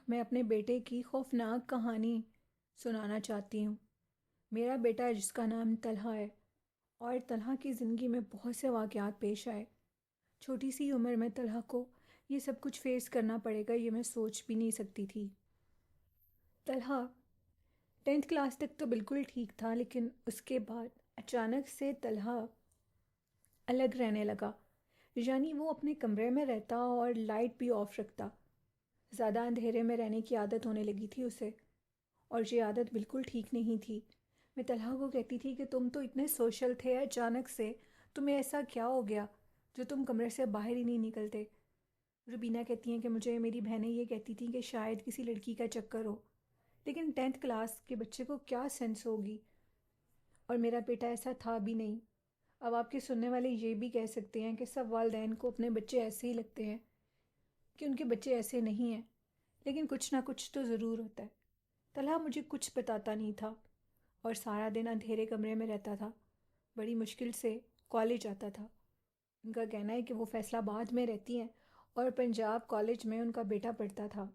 میں اپنے بیٹے کی خوفناک کہانی سنانا چاہتی ہوں۔ میرا بیٹا جس کا نام طلحہ ہے، اور طلحہ کی زندگی میں بہت سے واقعات پیش آئے۔ چھوٹی سی عمر میں طلحہ کو یہ سب کچھ فیس کرنا پڑے گا، یہ میں سوچ بھی نہیں سکتی تھی۔ طلحہ 10th کلاس تک تو بالکل ٹھیک تھا، لیکن اس کے بعد اچانک سے طلحہ الگ رہنے لگا، یعنی وہ اپنے کمرے میں رہتا اور لائٹ بھی آف رکھتا۔ زیادہ اندھیرے میں رہنے کی عادت ہونے لگی تھی اسے، اور یہ عادت بالکل ٹھیک نہیں تھی۔ میں طلحہ کو کہتی تھی کہ تم تو اتنے سوشل تھے، اچانک سے تمہیں ایسا کیا ہو گیا جو تم کمرے سے باہر ہی نہیں نکلتے؟ روبینہ کہتی ہیں کہ مجھے میری بہنیں یہ کہتی تھیں کہ شاید کسی لڑکی کا چکر ہو، لیکن 10th کلاس کے بچے کو کیا سینس ہوگی؟ اور میرا بیٹا ایسا تھا بھی نہیں۔ اب آپ کے سننے والے یہ بھی کہہ سکتے ہیں کہ سب والدین کو اپنے بچے ایسے ہی لگتے ہیں، کہ ان کے بچے ایسے نہیں ہیں، لیکن کچھ نہ کچھ تو ضرور ہوتا ہے۔ طلحہ مجھے کچھ بتاتا نہیں تھا اور سارا دن اندھیرے کمرے میں رہتا تھا، بڑی مشکل سے کالج آتا تھا۔ ان کا کہنا ہے کہ وہ فیصل آباد میں رہتی ہیں اور پنجاب کالج میں ان کا بیٹا پڑھتا تھا۔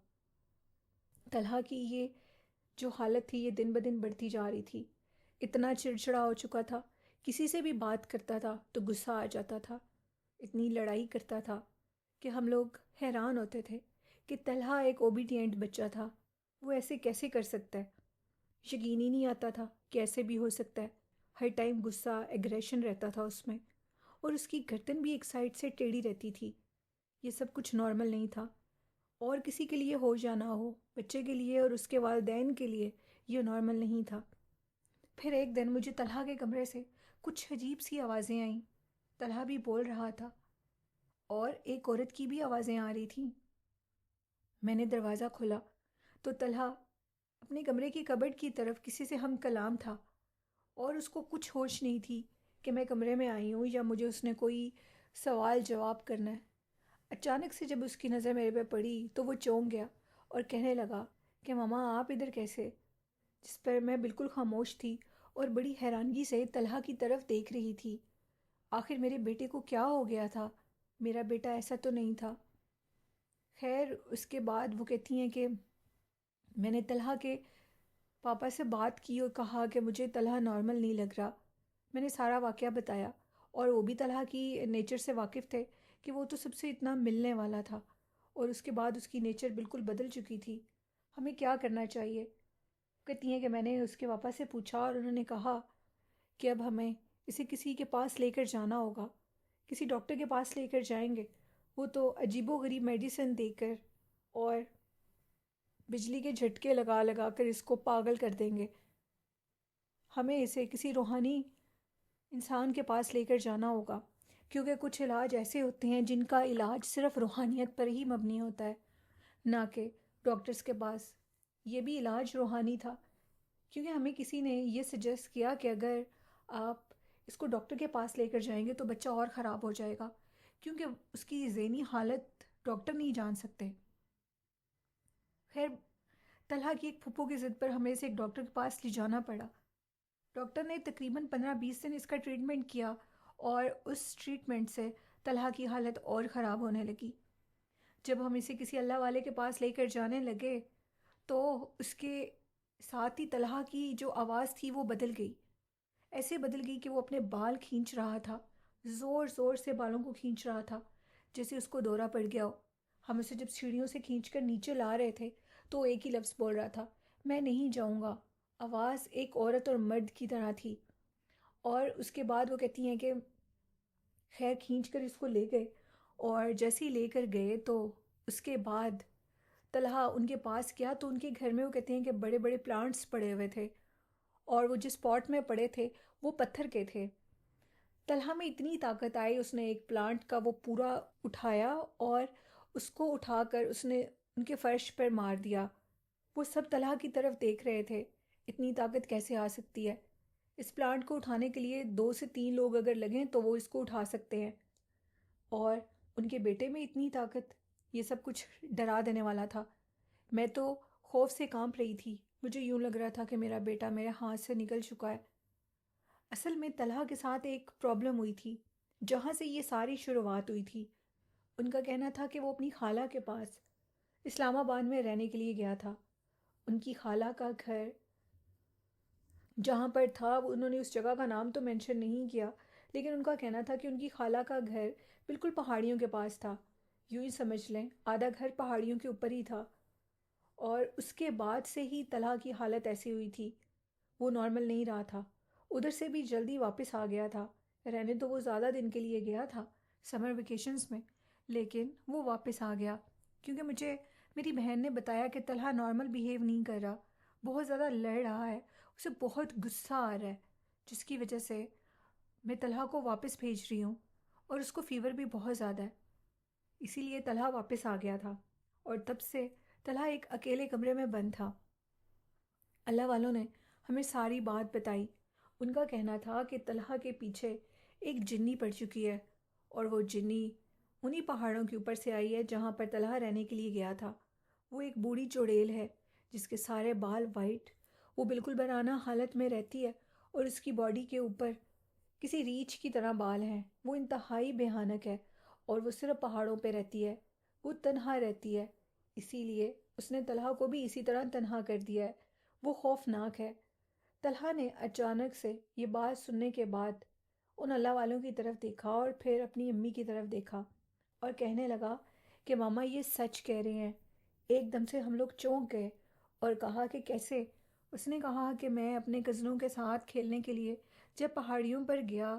طلحہ کی یہ جو حالت تھی یہ دن بدن بڑھتی جا رہی تھی، اتنا چڑچڑا ہو چکا تھا، کسی سے بھی بات کرتا تھا تو غصہ آ جاتا تھا، اتنی لڑائی کرتا تھا کہ ہم لوگ حیران ہوتے تھے کہ طلحہ ایک اوبیڈینٹ بچہ تھا، وہ ایسے کیسے کر سکتا ہے؟ یقین ہی نہیں آتا تھا کہ ایسے بھی ہو سکتا ہے۔ ہر ٹائم غصہ، ایگریشن رہتا تھا اس میں، اور اس کی گردن بھی ایک سائڈ سے ٹیڑھی رہتی تھی۔ یہ سب کچھ نارمل نہیں تھا، اور کسی کے لیے ہو یا نہ ہو، بچے کے لیے اور اس کے والدین کے لیے یہ نارمل نہیں تھا۔ پھر ایک دن مجھے طلحہ کے کمرے سے کچھ عجیب سی آوازیں آئیں۔ طلحہ بھی بول رہا تھا اور ایک عورت کی بھی آوازیں آ رہی تھیں۔ میں نے دروازہ کھولا تو طلحہ اپنے کمرے کی کبرڈ کی طرف کسی سے ہم کلام تھا، اور اس کو کچھ ہوش نہیں تھی کہ میں کمرے میں آئی ہوں یا مجھے اس نے کوئی سوال جواب کرنا ہے۔ اچانک سے جب اس کی نظر میرے پہ پڑی تو وہ چونک گیا اور کہنے لگا کہ ماما آپ ادھر کیسے؟ جس پر میں بالکل خاموش تھی اور بڑی حیرانگی سے طلحہ کی طرف دیکھ رہی تھی۔ آخر میرے بیٹے کو کیا ہو گیا تھا؟ میرا بیٹا ایسا تو نہیں تھا۔ خیر اس کے بعد وہ کہتی ہیں کہ میں نے طلحہ کے پاپا سے بات کی اور کہا کہ مجھے طلحہ نارمل نہیں لگ رہا۔ میں نے سارا واقعہ بتایا، اور وہ بھی طلحہ کی نیچر سے واقف تھے کہ وہ تو سب سے اتنا ملنے والا تھا، اور اس کے بعد اس کی نیچر بالکل بدل چکی تھی۔ ہمیں کیا کرنا چاہیے؟ کہتی ہیں کہ میں نے اس کے پاپا سے پوچھا اور انہوں نے کہا کہ اب ہمیں اسے کسی کے پاس لے کر جانا ہوگا، کسی ڈاکٹر کے پاس لے کر جائیں گے۔ وہ تو عجیب و غریب میڈیسن دے کر اور بجلی کے جھٹکے لگا لگا کر اس کو پاگل کر دیں گے۔ ہمیں اسے کسی روحانی انسان کے پاس لے کر جانا ہوگا، کیونکہ کچھ علاج ایسے ہوتے ہیں جن کا علاج صرف روحانیت پر ہی مبنی ہوتا ہے، نہ کہ ڈاکٹرز کے پاس۔ یہ بھی علاج روحانی تھا، کیونکہ ہمیں کسی نے یہ سجیسٹ کیا کہ اگر آپ اس کو ڈاکٹر کے پاس لے کر جائیں گے تو بچہ اور خراب ہو جائے گا، کیونکہ اس کی ذہنی حالت ڈاکٹر نہیں جان سکتے۔ خیر طلحہ کی ایک پھپھو کی ضد پر ہمیں اسے ایک ڈاکٹر کے پاس لے جانا پڑا۔ ڈاکٹر نے تقریباً 15-20 دن اس کا ٹریٹمنٹ کیا، اور اس ٹریٹمنٹ سے طلحہ کی حالت اور خراب ہونے لگی۔ جب ہم اسے کسی اللہ والے کے پاس لے کر جانے لگے تو اس کے ساتھ ہی طلحہ کی جو آواز تھی وہ بدل گئی، ایسے بدل گئی کہ وہ اپنے بال کھینچ رہا تھا، زور زور سے بالوں کو کھینچ رہا تھا جیسے اس کو دورہ پڑ گیا ہو۔ ہم اسے جب سیڑھیوں سے کھینچ کر نیچے لا رہے تھے تو وہ ایک ہی لفظ بول رہا تھا، میں نہیں جاؤں گا۔ آواز ایک عورت اور مرد کی طرح تھی۔ اور اس کے بعد وہ کہتی ہیں کہ خیر کھینچ کر اس کو لے گئے، اور جیسے ہی لے کر گئے تو اس کے بعد طلحہ ان کے پاس گیا تو ان کے گھر میں وہ کہتے ہیں کہ بڑے بڑے پلانٹس پڑے ہوئے تھے، اور وہ جس پاٹ میں پڑے تھے وہ پتھر کے تھے۔ طلحہ میں اتنی طاقت آئی، اس نے ایک پلانٹ کا وہ پورا اٹھایا اور اس کو اٹھا کر اس نے ان کے فرش پر مار دیا۔ وہ سب طلحہ کی طرف دیکھ رہے تھے، اتنی طاقت کیسے آ سکتی ہے؟ اس پلانٹ کو اٹھانے کے لیے 2 سے 3 لوگ اگر لگیں تو وہ اس کو اٹھا سکتے ہیں، اور ان کے بیٹے میں اتنی طاقت! یہ سب کچھ ڈرا دینے والا تھا۔ میں تو خوف سے کانپ رہی تھی، مجھے یوں لگ رہا تھا کہ میرا بیٹا میرے ہاتھ سے نکل چکا ہے۔ اصل میں طلحہ کے ساتھ ایک پرابلم ہوئی تھی، جہاں سے یہ ساری شروعات ہوئی تھی۔ ان کا کہنا تھا کہ وہ اپنی خالہ کے پاس اسلام آباد میں رہنے کے لیے گیا تھا۔ ان کی خالہ کا گھر جہاں پر تھا، انہوں نے اس جگہ کا نام تو مینشن نہیں کیا، لیکن ان کا کہنا تھا کہ ان کی خالہ کا گھر بالکل پہاڑیوں کے پاس تھا۔ یوں ہی سمجھ لیں آدھا گھر پہاڑیوں کے اوپر ہی تھا، اور اس کے بعد سے ہی طلحہ کی حالت ایسی ہوئی تھی، وہ نارمل نہیں رہا تھا۔ ادھر سے بھی جلدی واپس آ گیا تھا، رہنے تو وہ زیادہ دن کے لیے گیا تھا سمر ویکیشنز میں، لیکن وہ واپس آ گیا کیونکہ مجھے میری بہن نے بتایا کہ طلحہ نارمل بیہیو نہیں کر رہا، بہت زیادہ لڑ رہا ہے، اسے بہت غصہ آ رہا ہے، جس کی وجہ سے میں طلحہ کو واپس بھیج رہی ہوں، اور اس کو فیور بھی بہت زیادہ ہے، اسی لیے طلحہ واپس آ گیا تھا، اور تب سے طلحہ ایک اکیلے کمرے میں بند تھا۔ اللہ والوں نے ہمیں ساری بات بتائی۔ ان کا کہنا تھا کہ طلحہ کے پیچھے ایک جنی پڑ چکی ہے، اور وہ جنی انہی پہاڑوں کے اوپر سے آئی ہے جہاں پر طلحہ رہنے کے لیے گیا تھا۔ وہ ایک بوڑھی چڑیل ہے جس کے سارے بال وائٹ، وہ بالکل برہنہ حالت میں رہتی ہے، اور اس کی باڈی کے اوپر کسی ریچھ کی طرح بال ہیں۔ وہ انتہائی بھیانک ہے، اور وہ صرف پہاڑوں پہ رہتی ہے، وہ تنہا رہتی ہے، اسی لیے اس نے طلحہ کو بھی اسی طرح تنہا کر دیا ہے۔ وہ خوفناک ہے۔ طلحہ نے اچانک سے یہ بات سننے کے بعد ان اللہ والوں کی طرف دیکھا، اور پھر اپنی امی کی طرف دیکھا، اور کہنے لگا کہ ماما یہ سچ کہہ رہے ہیں۔ ایک دم سے ہم لوگ چونک گئے اور کہا کہ کیسے؟ اس نے کہا کہ میں اپنے کزنوں کے ساتھ کھیلنے کے لیے جب پہاڑیوں پر گیا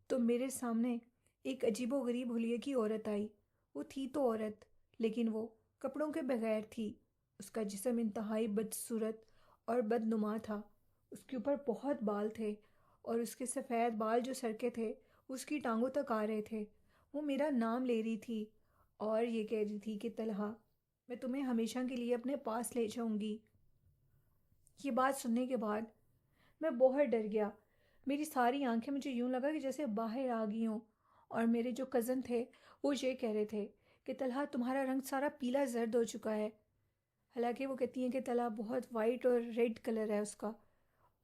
تو میرے سامنے ایک عجیب و غریب حلیے کی عورت آئی۔ وہ تھی تو عورت، لیکن وہ کپڑوں کے بغیر تھی۔ اس کا جسم انتہائی بدصورت اور بدنما تھا، اس کے اوپر بہت بال تھے، اور اس کے سفید بال جو سر کے تھے اس کی ٹانگوں تک آ رہے تھے۔ وہ میرا نام لے رہی تھی اور یہ کہہ رہی تھی کہ طلحہ میں تمہیں ہمیشہ کے لیے اپنے پاس لے جاؤں گی۔ یہ بات سننے کے بعد میں بہت ڈر گیا، میری ساری آنکھیں مجھے یوں لگا کہ جیسے باہر آ گئی ہوں، اور میرے جو کزن تھے وہ یہ کہہ رہے تھے کہ طلحہ تمہارا رنگ سارا پیلا زرد ہو چکا ہے۔ حالانکہ وہ کہتی ہیں کہ طلحہ بہت وائٹ اور ریڈ کلر ہے اس کا،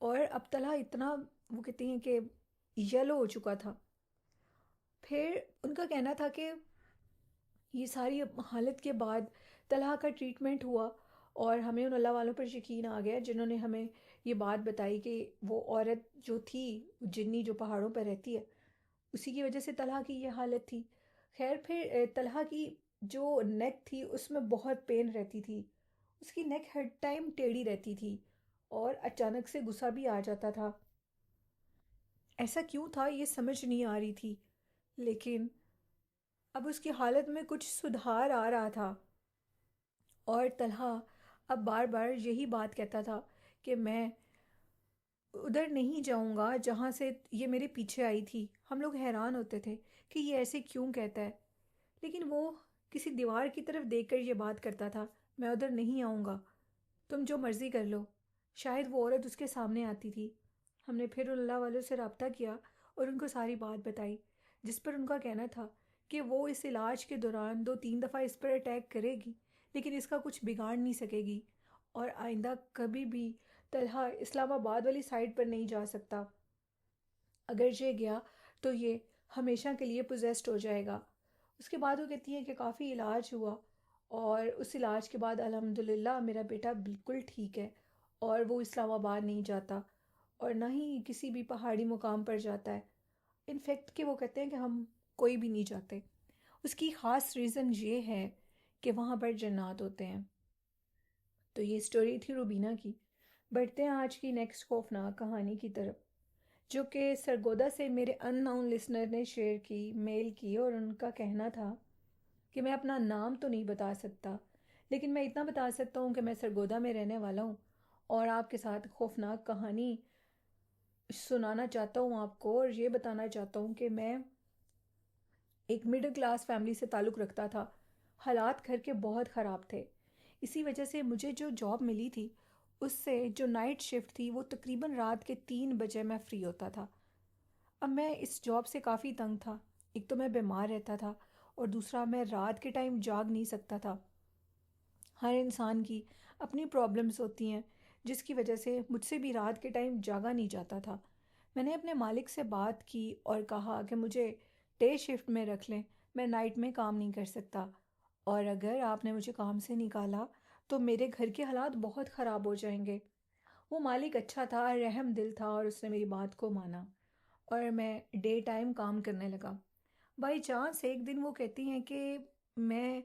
اور اب طلحہ اتنا وہ کہتی ہیں کہ یلو ہو چکا تھا۔ پھر ان کا کہنا تھا کہ یہ ساری حالت کے بعد طلحہ کا ٹریٹمنٹ ہوا، اور ہمیں ان اللہ والوں پر یقین آ گیا جنہوں نے ہمیں یہ بات بتائی کہ وہ عورت جو تھی، جنی جو پہاڑوں پر رہتی ہے، اسی کی وجہ سے طلحہ کی یہ حالت تھی۔ خیر پھر طلحہ کی جو نیک تھی اس میں بہت پین رہتی تھی، اس کی نیک ہر ٹائم ٹیڑھی رہتی تھی، اور اچانک سے غصہ بھی آ جاتا تھا۔ ایسا کیوں تھا یہ سمجھ نہیں آ رہی تھی، لیکن اب اس کی حالت میں کچھ سدھار آ رہا تھا، اور طلحہ اب بار بار یہی بات کہتا تھا کہ میں ادھر نہیں جاؤں گا جہاں سے یہ میرے پیچھے آئی تھی۔ ہم لوگ حیران ہوتے تھے کہ یہ ایسے کیوں کہتا ہے، لیکن وہ کسی دیوار کی طرف دیکھ کر یہ بات کرتا تھا، میں ادھر نہیں آؤں گا، تم جو مرضی کر لو۔ شاید وہ عورت اس کے سامنے آتی تھی۔ ہم نے پھر اللہ والوں سے رابطہ کیا اور ان کو ساری بات بتائی، جس پر ان کا کہنا تھا کہ وہ اس علاج کے دوران 2-3 دفعہ اس پر اٹیک کرے گی، لیکن اس کا کچھ بگاڑ نہیں سکے گی، اور آئندہ کبھی بھی طلحہ اسلام آباد والی سائڈ پر نہیں جا سکتا۔ اگر یہ گیا تو یہ ہمیشہ کے لیے پوزیسڈ ہو جائے گا۔ اس کے بعد وہ کہتی ہیں کہ کافی علاج ہوا، اور اس علاج کے بعد الحمدللہ میرا بیٹا بالکل ٹھیک ہے، اور وہ اسلام آباد نہیں جاتا، اور نہ ہی کسی بھی پہاڑی مقام پر جاتا ہے۔ انفیکٹ کہ وہ کہتے ہیں کہ ہم کوئی بھی نہیں جاتے۔ اس کی خاص ریزن یہ ہے کہ وہاں پر جنات ہوتے ہیں۔ تو یہ سٹوری تھی روبینہ کی۔ بڑھتے ہیں آج کی نیکسٹ خوفناک کہانی کی طرف، جو کہ سرگودا سے میرے ان نون لسنر نے شیئر کی، میل کی، اور ان کا کہنا تھا کہ میں اپنا نام تو نہیں بتا سکتا، لیکن میں اتنا بتا سکتا ہوں کہ میں سرگودا میں رہنے والا ہوں، اور آپ کے ساتھ خوفناک کہانی سنانا چاہتا ہوں آپ کو، اور یہ بتانا چاہتا ہوں کہ میں ایک مڈل کلاس فیملی سے تعلق رکھتا تھا۔ حالات گھر کے بہت خراب تھے، اسی وجہ سے مجھے جو جاب ملی تھی اس سے جو نائٹ شفٹ تھی وہ تقریباً رات کے 3 بجے میں فری ہوتا تھا۔ اب میں اس جاب سے کافی تنگ تھا، ایک تو میں بیمار رہتا تھا، اور دوسرا میں رات کے ٹائم جاگ نہیں سکتا تھا۔ ہر انسان کی اپنی پرابلمز ہوتی ہیں، جس کی وجہ سے مجھ سے بھی رات کے ٹائم جاگا نہیں جاتا تھا۔ میں نے اپنے مالک سے بات کی اور کہا کہ مجھے ڈے شفٹ میں رکھ لیں، میں نائٹ میں کام نہیں کر سکتا، اور اگر آپ نے مجھے کام سے نکالا تو میرے گھر کے حالات بہت خراب ہو جائیں گے۔ وہ مالک اچھا تھا، رحم دل تھا، اور اس نے میری بات کو مانا اور میں ڈے ٹائم کام کرنے لگا۔ بائی چانس ایک دن وہ کہتی ہیں کہ میں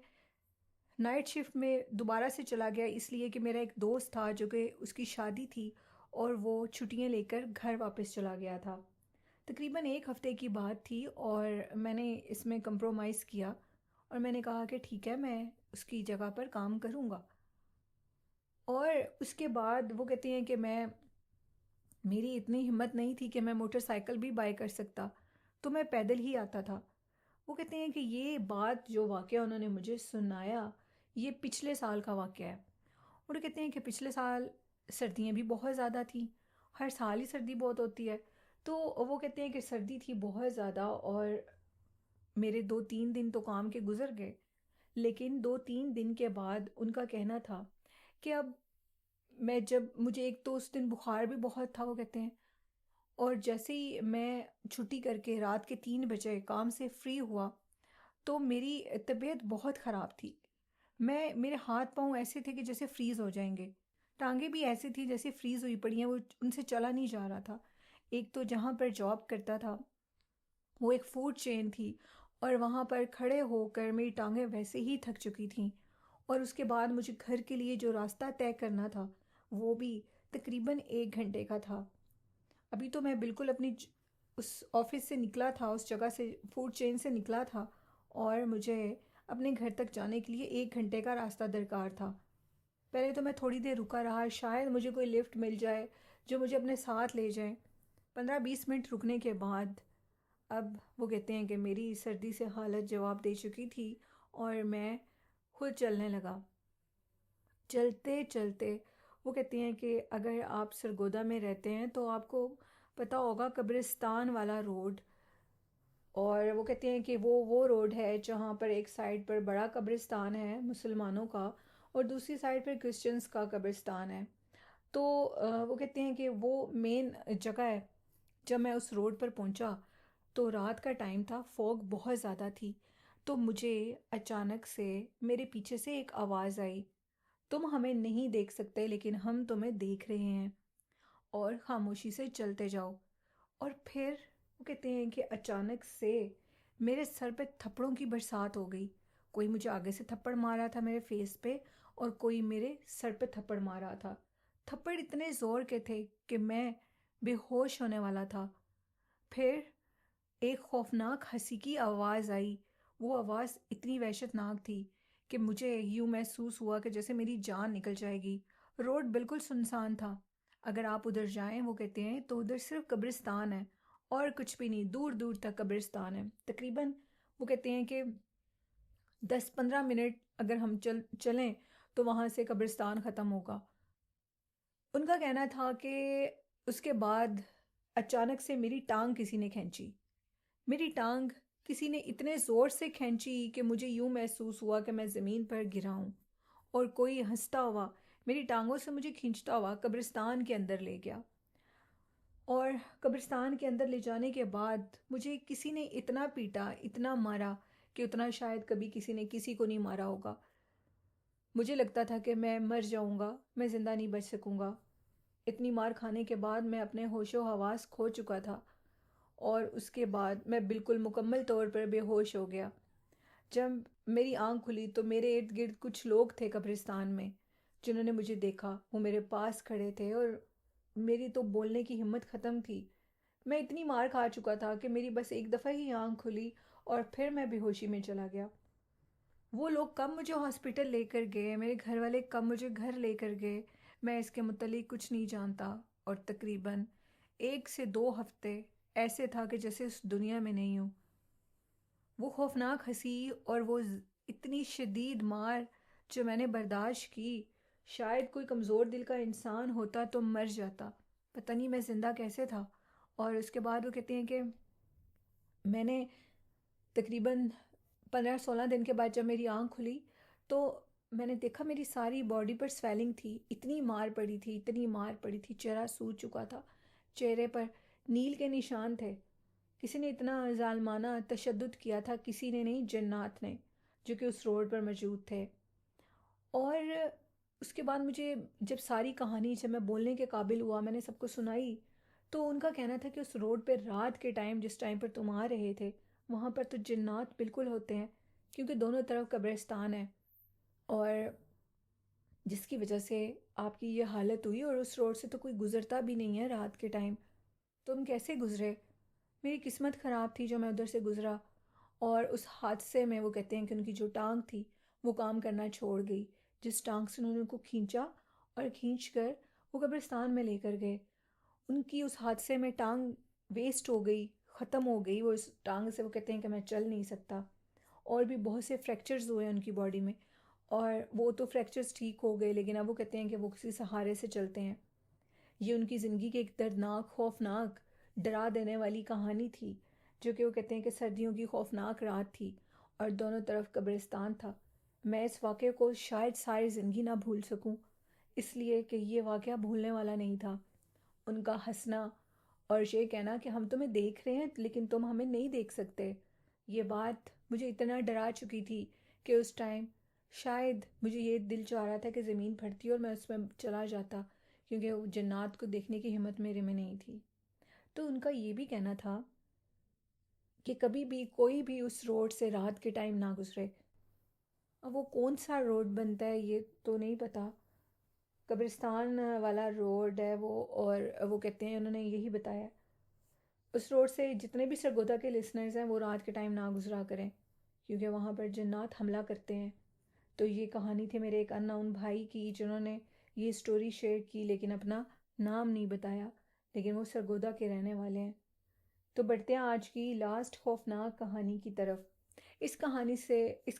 نائٹ شفٹ میں دوبارہ سے چلا گیا، اس لیے کہ میرا ایک دوست تھا جو کہ اس کی شادی تھی اور وہ چھٹیاں لے کر گھر واپس چلا گیا تھا۔ تقریباً ایک ہفتے کی بات تھی اور میں نے اس میں کمپرومائز کیا اور میں نے کہا کہ ٹھیک ہے، میں اس کی جگہ پر کام کروں گا۔ اور اس کے بعد وہ کہتی ہیں کہ میری اتنی ہمت نہیں تھی کہ میں موٹر سائیکل بھی بائی کر سکتا، تو میں پیدل ہی آتا تھا۔ وہ کہتے ہیں کہ یہ بات جو واقعہ انہوں نے مجھے سنایا، یہ پچھلے سال کا واقعہ ہے۔ اور وہ کہتے ہیں کہ پچھلے سال سردیاں بھی بہت زیادہ تھیں، ہر سال ہی سردی بہت ہوتی ہے، تو وہ کہتے ہیں کہ سردی تھی بہت زیادہ اور میرے 2-3 دن تو کام کے گزر گئے۔ لیکن 2-3 دن کے بعد ان کا کہنا تھا کہ اب میں جب مجھے ایک تو اس دن بخار بھی بہت تھا وہ کہتے ہیں، اور جیسے ہی میں چھٹی کر کے رات کے 3 بجے کام سے فری ہوا تو میری طبیعت بہت خراب تھی۔ میرے ہاتھ پاؤں ایسے تھے کہ جیسے فریز ہو جائیں گے، ٹانگیں بھی ایسی تھی جیسے فریز ہوئی پڑی ہیں، وہ ان سے چلا نہیں جا رہا تھا۔ ایک تو جہاں پر جاب کرتا تھا وہ ایک فوڈ چین تھی، اور وہاں پر کھڑے ہو کر میری ٹانگیں ویسے ہی تھک چکی تھیں، اور اس کے بعد مجھے گھر کے لیے جو راستہ طے کرنا تھا وہ بھی تقریباً 1 گھنٹے کا تھا۔ ابھی تو میں بالکل اس آفس سے نکلا تھا، اس جگہ سے فوڈ چین سے نکلا تھا، اور مجھے اپنے گھر تک جانے کے لیے 1 گھنٹے کا راستہ درکار تھا۔ پہلے تو میں تھوڑی دیر رکا رہا، شاید مجھے کوئی لفٹ مل جائے جو مجھے اپنے ساتھ لے جائیں۔ 15-20 منٹ رکنے کے بعد اب وہ کہتے ہیں کہ میری سردی سے حالت جواب دے چکی تھی اور میں خود چلنے لگا۔ چلتے چلتے وہ کہتی ہیں کہ اگر آپ سرگودا میں رہتے ہیں تو آپ کو پتہ ہوگا قبرستان والا روڈ، اور وہ کہتے ہیں کہ وہ روڈ ہے جہاں پر ایک سائڈ پر بڑا قبرستان ہے مسلمانوں کا اور دوسری سائڈ پر کرسچنس کا قبرستان ہے۔ تو وہ کہتے ہیں کہ وہ مین جگہ ہے۔ جب میں اس روڈ پر پہنچا تو رات کا ٹائم تھا، فوگ بہت زیادہ تھی، تو مجھے اچانک سے میرے پیچھے سے ایک آواز آئی، تم ہمیں نہیں دیکھ سکتے لیکن ہم تمہیں دیکھ رہے ہیں اور خاموشی سے چلتے جاؤ۔ اور پھر وہ کہتے ہیں کہ اچانک سے میرے سر پہ تھپڑوں کی برسات ہو گئی۔ کوئی مجھے آگے سے تھپڑ مارا تھا میرے فیس پہ اور کوئی میرے سر پہ تھپڑ مارا تھا۔ تھپڑ اتنے زور کے تھے کہ میں بے ہوش ہونے والا تھا۔ پھر ایک خوفناک ہنسی کی آواز آئی۔ وہ آواز اتنی وحشت ناک تھی کہ مجھے یوں محسوس ہوا کہ جیسے میری جان نکل جائے گی۔ روڈ بالکل سنسان تھا، اگر آپ ادھر جائیں وہ کہتے ہیں تو ادھر صرف قبرستان ہے اور کچھ بھی نہیں، دور دور تک قبرستان ہے۔ تقریباً وہ کہتے ہیں کہ 10-15 منٹ اگر ہم چلیں تو وہاں سے قبرستان ختم ہوگا۔ ان کا کہنا تھا کہ اس کے بعد اچانک سے میری ٹانگ کسی نے کھینچی۔ میری ٹانگ کسی نے اتنے زور سے کھینچی کہ مجھے یوں محسوس ہوا کہ میں زمین پر گرا ہوں، اور کوئی ہنستا ہوا میری ٹانگوں سے مجھے کھینچتا ہوا قبرستان کے اندر لے گیا۔ اور قبرستان کے اندر لے جانے کے بعد مجھے کسی نے اتنا پیٹا، اتنا مارا کہ اتنا شاید کبھی کسی نے کسی کو نہیں مارا ہوگا۔ مجھے لگتا تھا کہ میں مر جاؤں گا، میں زندہ نہیں بچ سکوں گا۔ اتنی مار کھانے کے بعد میں اپنے ہوش و حواس کھو چکا تھا، اور اس کے بعد میں بالکل مکمل طور پر بے ہوش ہو گیا۔ جب میری آنکھ کھلی تو میرے ارد گرد کچھ لوگ تھے قبرستان میں جنہوں نے مجھے دیکھا، وہ میرے پاس کھڑے تھے اور میری تو بولنے کی ہمت ختم تھی۔ میں اتنی مار کھا چکا تھا کہ میری بس ایک دفعہ ہی آنکھ کھلی اور پھر میں بے ہوشی میں چلا گیا۔ وہ لوگ کب مجھے ہاسپٹل لے کر گئے، میرے گھر والے کب مجھے گھر لے کر گئے، میں اس کے متعلق کچھ نہیں جانتا، اور تقریباً 1 سے 2 ہفتے ایسے تھا کہ جیسے اس دنیا میں نہیں ہوں۔ وہ خوفناک ہنسی اور وہ اتنی شدید مار جو میں نے برداشت کی، شاید کوئی کمزور دل کا انسان ہوتا تو مر جاتا، پتہ نہیں میں زندہ کیسے تھا۔ اور اس کے بعد وہ کہتے ہیں کہ میں نے تقریباً 15-16 دن کے بعد جب میری آنکھ کھلی تو میں نے دیکھا میری ساری باڈی پر سویلنگ تھی، اتنی مار پڑی تھی، اتنی مار پڑی تھی، چہرہ سوج چکا تھا، چہرے پر نیل کے نشان تھے۔ کسی نے اتنا ظالمانہ تشدد کیا تھا، کسی نے نہیں، جنات نے۔ جو کہ اس روڈ پر موجود تھے. اور اس کے بعد مجھے جب ساری کہانی جب میں بولنے کے قابل ہوا، میں نے سب کو سنائی، تو ان کا کہنا تھا کہ اس روڈ پہ رات کے ٹائم جس ٹائم پر تم آ رہے تھے وہاں پر تو جنات بالکل ہوتے ہیں، کیونکہ دونوں طرف قبرستان ہے، اور جس کی وجہ سے آپ کی یہ حالت ہوئی. اور اس روڈ سے تو کوئی گزرتا بھی نہیں ہے رات کے ٹائم. تم کیسے گزرے؟ میری قسمت خراب تھی جو میں ادھر سے گزرا. اور اس حادثے میں وہ کہتے ہیں کہ ان کی جو ٹانگ تھی وہ کام کرنا چھوڑ گئی، جس ٹانگ سے انہوں نے ان کو کھینچا اور کھینچ کر وہ قبرستان میں لے کر گئے. ان کی اس حادثے میں ٹانگ ویسٹ ہو گئی، ختم ہو گئی. وہ اس ٹانگ سے وہ کہتے ہیں کہ میں چل نہیں سکتا. اور بھی بہت سے فریکچرز ہوئے ان کی باڈی میں، اور وہ تو فریکچرز ٹھیک ہو گئے، لیکن اب وہ کہتے ہیں کہ وہ کسی سہارے سے چلتے ہیں. یہ ان کی زندگی کی ایک دردناک، خوفناک، ڈرا دینے والی کہانی تھی، جو کہ وہ کہتے ہیں کہ سردیوں کی خوفناک رات تھی اور دونوں طرف قبرستان تھا. میں اس واقعے کو شاید ساری زندگی نہ بھول سکوں، اس لیے کہ یہ واقعہ بھولنے والا نہیں تھا. ان کا ہنسنا اور یہ کہنا کہ ہم تمہیں دیکھ رہے ہیں لیکن تم ہمیں نہیں دیکھ سکتے، یہ بات مجھے اتنا ڈرا چکی تھی کہ اس ٹائم شاید مجھے یہ دل چاہ رہا تھا کہ زمین پھٹتی اور میں اس میں چلا جاتا، کیونکہ وہ جنات کو دیکھنے کی ہمت میرے میں نہیں تھی. تو ان کا یہ بھی کہنا تھا کہ کبھی بھی کوئی بھی اس روڈ سے رات کے ٹائم نہ گزرے. اب وہ کون سا روڈ بنتا ہے یہ تو نہیں پتہ، قبرستان والا روڈ ہے وہ، اور وہ کہتے ہیں انہوں نے یہی بتایا اس روڈ سے جتنے بھی سرگودا کے لسنرز ہیں وہ رات کے ٹائم نہ گزرا کریں، کیونکہ وہاں پر جنات حملہ کرتے ہیں. تو یہ کہانی تھی میرے ایک ان نون بھائی کی، جنہوں نے یہ سٹوری شیئر کی لیکن اپنا نام نہیں بتایا، لیکن وہ سرگودا کے رہنے والے ہیں. تو بڑھتے ہیں آج کی لاسٹ خوفناک کہانی کی طرف. اس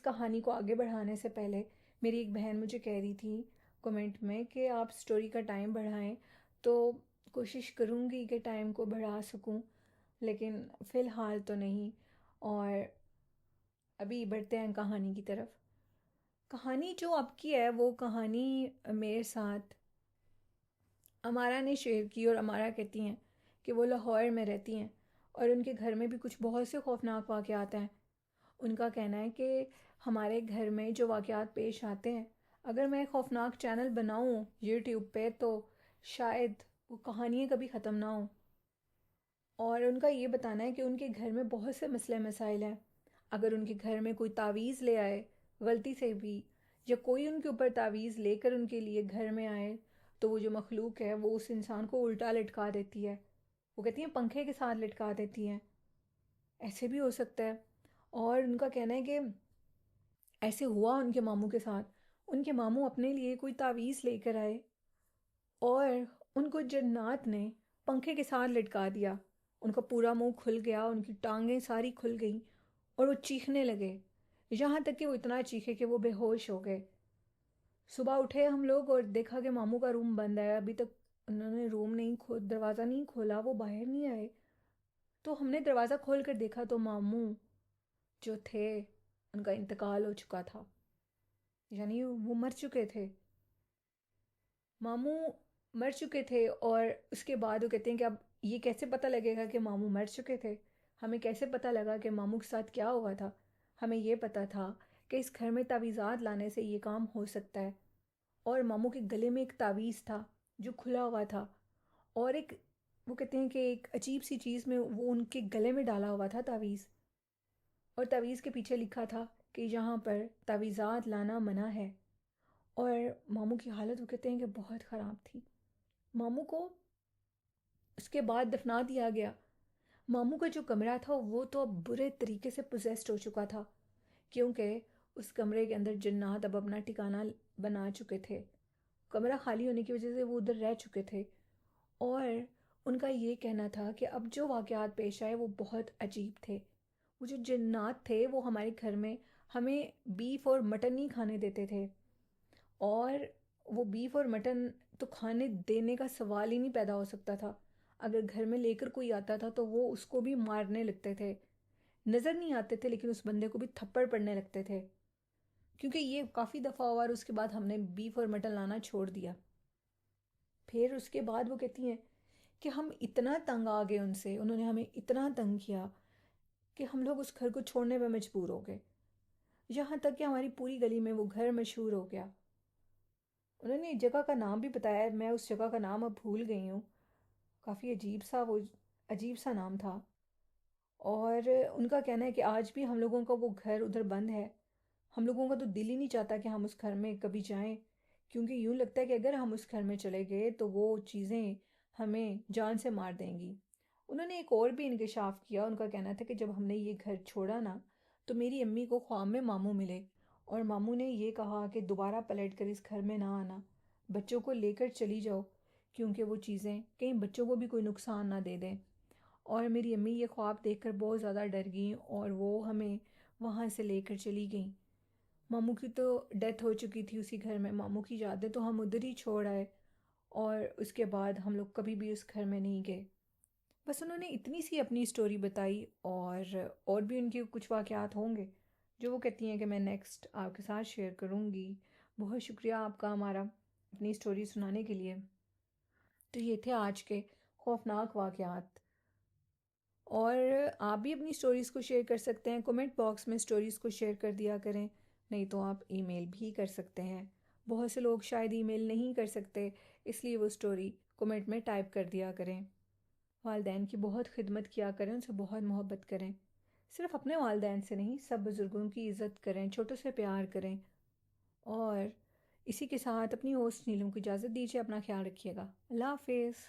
کہانی کو آگے بڑھانے سے پہلے میری ایک بہن مجھے کہہ رہی تھی کومنٹ میں کہ آپ سٹوری کا ٹائم بڑھائیں، تو کوشش کروں گی کہ ٹائم کو بڑھا سکوں، لیکن فی الحال تو نہیں. اور ابھی بڑھتے ہیں کہانی کی طرف. کہانی جو اب کی ہے وہ کہانی میرے ساتھ امارا نے شیئر کی، اور امارا کہتی ہیں کہ وہ لاہور میں رہتی ہیں اور ان کے گھر میں بھی کچھ بہت سے خوفناک واقعات ہیں. ان کا کہنا ہے کہ ہمارے گھر میں جو واقعات پیش آتے ہیں، اگر میں خوفناک چینل بناؤں یوٹیوب پہ تو شاید وہ کہانیاں کبھی ختم نہ ہوں. اور ان کا یہ بتانا ہے کہ ان کے گھر میں بہت سے مسئلے مسائل ہیں. اگر ان کے گھر میں کوئی تعویذ لے آئے غلطی سے بھی، یا کوئی ان کے اوپر تعویذ لے کر ان کے لیے گھر میں آئے، تو وہ جو مخلوق ہے وہ اس انسان کو الٹا لٹکا دیتی ہے. وہ کہتی ہیں پنکھے کے ساتھ لٹکا دیتی ہیں، ایسے بھی ہو سکتا ہے. اور ان کا کہنا ہے کہ ایسے ہوا ان کے ماموں کے ساتھ. ان کے ماموں اپنے لیے کوئی تعویذ لے کر آئے اور ان کو جنات نے پنکھے کے ساتھ لٹکا دیا. ان کا پورا منہ کھل گیا، ان کی ٹانگیں ساری کھل گئیں اور وہ چیخنے لگے، یہاں تک کہ وہ اتنا چیخے کہ وہ بے ہوش ہو گئے. صبح اٹھے ہم لوگ اور دیکھا کہ ماموں کا روم بند ہے، ابھی تک انہوں نے دروازہ نہیں کھولا، وہ باہر نہیں آئے. تو ہم نے دروازہ کھول کر دیکھا تو ماموں جو تھے ان کا انتقال ہو چکا تھا، یعنی وہ مر چکے تھے. ماموں مر چکے تھے. اور اس کے بعد وہ کہتے ہیں کہ اب یہ کیسے پتہ لگے گا کہ ماموں مر چکے تھے؟ ہمیں کیسے پتہ لگا کہ ماموں کے ساتھ کیا ہوا تھا؟ ہمیں یہ پتہ تھا کہ اس گھر میں تعویذات لانے سے یہ کام ہو سکتا ہے. اور ماموں کے گلے میں ایک تعویذ تھا جو کھلا ہوا تھا، اور ایک وہ کہتے ہیں کہ ایک عجیب سی چیز میں وہ ان کے گلے میں ڈالا ہوا تھا تعویذ، اور تعویذ کے پیچھے لکھا تھا کہ یہاں پر تعویذات لانا منع ہے. اور ماموں کی حالت وہ کہتے ہیں کہ بہت خراب تھی. ماموں کو اس کے بعد دفنا دیا گیا. ماموں کا جو کمرہ تھا وہ تو اب برے طریقے سے پوزیسڈ ہو چکا تھا، کیونکہ اس کمرے کے اندر جنات اب اپنا ٹھکانہ بنا چکے تھے. کمرہ خالی ہونے کی وجہ سے وہ ادھر رہ چکے تھے. اور ان کا یہ کہنا تھا کہ اب جو واقعات پیش آئے وہ بہت عجیب تھے. وہ جو جنات تھے وہ ہمارے گھر میں ہمیں بیف اور مٹن نہیں کھانے دیتے تھے، اور وہ بیف اور مٹن تو کھانے دینے کا سوال ہی نہیں پیدا ہو سکتا تھا. اگر گھر میں لے کر کوئی آتا تھا تو وہ اس کو بھی مارنے لگتے تھے. نظر نہیں آتے تھے لیکن اس بندے کو بھی تھپڑ پڑنے لگتے تھے. کیونکہ یہ کافی دفعہ ہوا اور اس کے بعد ہم نے بیف اور مٹن لانا چھوڑ دیا. پھر اس کے بعد وہ کہتی ہیں کہ ہم اتنا تنگ آ گئے ان سے، انہوں نے ہمیں اتنا تنگ کیا کہ ہم لوگ اس گھر کو چھوڑنے پہ مجبور ہو گئے. یہاں تک کہ ہماری پوری گلی میں وہ گھر مشہور ہو گیا۔ انہوں نے ایک جگہ کا نام بھی بتایا، میں اس جگہ کا نام اب بھول گئی ہوں، کافی عجیب سا نام تھا۔ اور ان کا کہنا ہے کہ آج بھی ہم لوگوں کا وہ گھر ادھر بند ہے، ہم لوگوں کا تو دل ہی نہیں چاہتا کہ ہم اس گھر میں کبھی جائیں، کیونکہ یوں لگتا ہے کہ اگر ہم اس گھر میں چلے گئے تو وہ چیزیں ہمیں جان سے مار دیں گی۔ انہوں نے ایک اور بھی انکشاف کیا، ان کا کہنا تھا کہ جب ہم نے یہ گھر چھوڑا نا تو میری امی کو خواب میں ماموں ملے، اور ماموں نے یہ کہا کہ دوبارہ پلٹ کر اس گھر میں نہ آنا، بچوں کو لے کر چلی جاؤ، کیونکہ وہ چیزیں کہیں بچوں کو بھی کوئی نقصان نہ دے دیں۔ اور میری امی یہ خواب دیکھ کر بہت زیادہ ڈر گئیں اور وہ ہمیں وہاں سے لے کر چلی گئیں۔ ماموں کی تو ڈیتھ ہو چکی تھی اسی گھر میں، ماموں کی یادیں تو ہم ادھر ہی چھوڑ آئے، اور اس کے بعد ہم لوگ کبھی بھی اس گھر میں نہیں گئے۔ بس انہوں نے اتنی سی اپنی سٹوری بتائی، اور بھی ان کے کچھ واقعات ہوں گے جو وہ کہتی ہیں کہ میں نیکسٹ آپ کے ساتھ شیئر کروں گی۔ بہت شکریہ آپ کا ہمارا اپنی سٹوری سنانے کے لیے۔ تو یہ تھے آج کے خوفناک واقعات، اور آپ بھی اپنی سٹوریز کو شیئر کر سکتے ہیں، کومنٹ باکس میں سٹوریز کو شیئر کر دیا کریں، نہیں تو آپ ای میل بھی کر سکتے ہیں۔ بہت سے لوگ شاید ای میل نہیں کر سکتے، اس لیے وہ سٹوری کومنٹ میں ٹائپ کر دیا کریں۔ والدین کی بہت خدمت کیا کریں، ان سے بہت محبت کریں، صرف اپنے والدین سے نہیں، سب بزرگوں کی عزت کریں، چھوٹوں سے پیار کریں، اور اسی کے ساتھ اپنی ہوسٹ نیلم کو اجازت دیجیے، اپنا خیال رکھیے گا، اللہ حافظ۔